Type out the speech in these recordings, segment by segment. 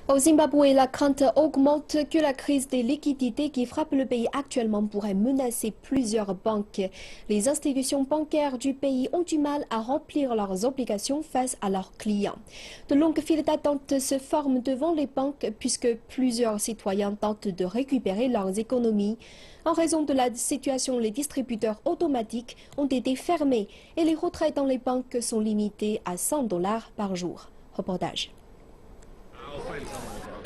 Au Zimbabwe, la crainte augmente que la crise des liquidités qui frappe le pays actuellement pourrait menacer plusieurs banques. Les institutions bancaires du pays ont du mal à remplir leurs obligations face à leurs clients. De longues files d'attente se forment devant les banques puisque plusieurs citoyens tentent de récupérer leurs économies. En raison de la situation, les distributeurs automatiques ont été fermés et les retraits dans les banques sont limités à $100 par jour. Reportage.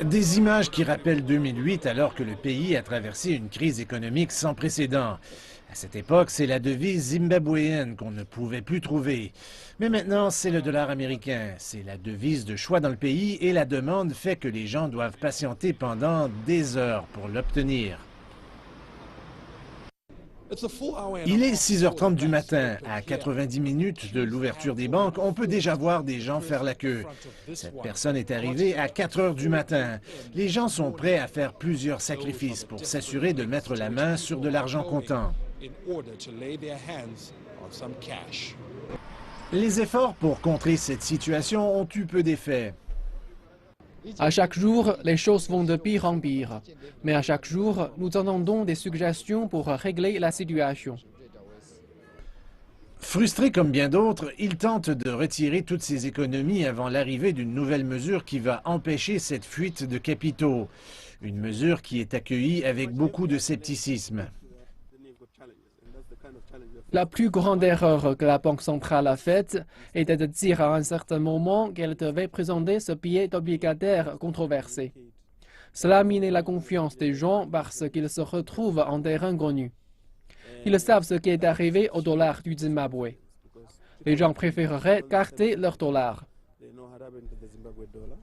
Des images qui rappellent 2008 alors que le pays a traversé une crise économique sans précédent. À cette époque, c'est la devise zimbabwéenne qu'on ne pouvait plus trouver. Mais maintenant, c'est le dollar américain. C'est la devise de choix dans le pays et la demande fait que les gens doivent patienter pendant des heures pour l'obtenir. Il est 6h30 du matin. À 90 minutes de l'ouverture des banques, on peut déjà voir des gens faire la queue. Cette personne est arrivée à 4h du matin. Les gens sont prêts à faire plusieurs sacrifices pour s'assurer de mettre la main sur de l'argent comptant. Les efforts pour contrer cette situation ont eu peu d'effet. À chaque jour, les choses vont de pire en pire. Mais à chaque jour, nous entendons des suggestions pour régler la situation. Frustré comme bien d'autres, il tente de retirer toutes ses économies avant l'arrivée d'une nouvelle mesure qui va empêcher cette fuite de capitaux. Une mesure qui est accueillie avec beaucoup de scepticisme. La plus grande erreur que la Banque centrale a faite était de dire à un certain moment qu'elle devait présenter ce billet obligataire controversé. Cela a miné la confiance des gens parce qu'ils se retrouvent en terrain connu. Ils savent ce qui est arrivé au dollar du Zimbabwe. Les gens préféreraient garder leur dollar.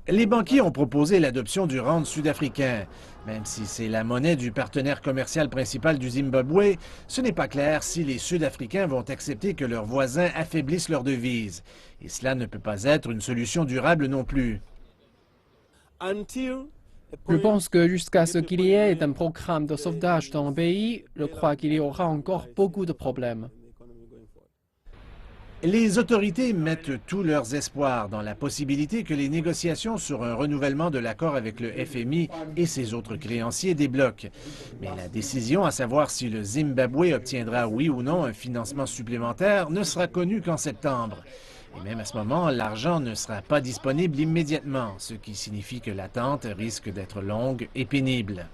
Les banquiers ont proposé l'adoption du rand sud-africain. Même si c'est la monnaie du partenaire commercial principal du Zimbabwe, ce n'est pas clair si les Sud-Africains vont accepter que leurs voisins affaiblissent leur devise. Et cela ne peut pas être une solution durable non plus. Je pense que jusqu'à ce qu'il y ait un programme de sauvetage dans le pays, je crois qu'il y aura encore beaucoup de problèmes. Les autorités mettent tous leurs espoirs dans la possibilité que les négociations sur un renouvellement de l'accord avec le FMI et ses autres créanciers débloquent. Mais la décision à savoir si le Zimbabwe obtiendra oui ou non un financement supplémentaire ne sera connue qu'en septembre. Et même à ce moment, l'argent ne sera pas disponible immédiatement, ce qui signifie que l'attente risque d'être longue et pénible.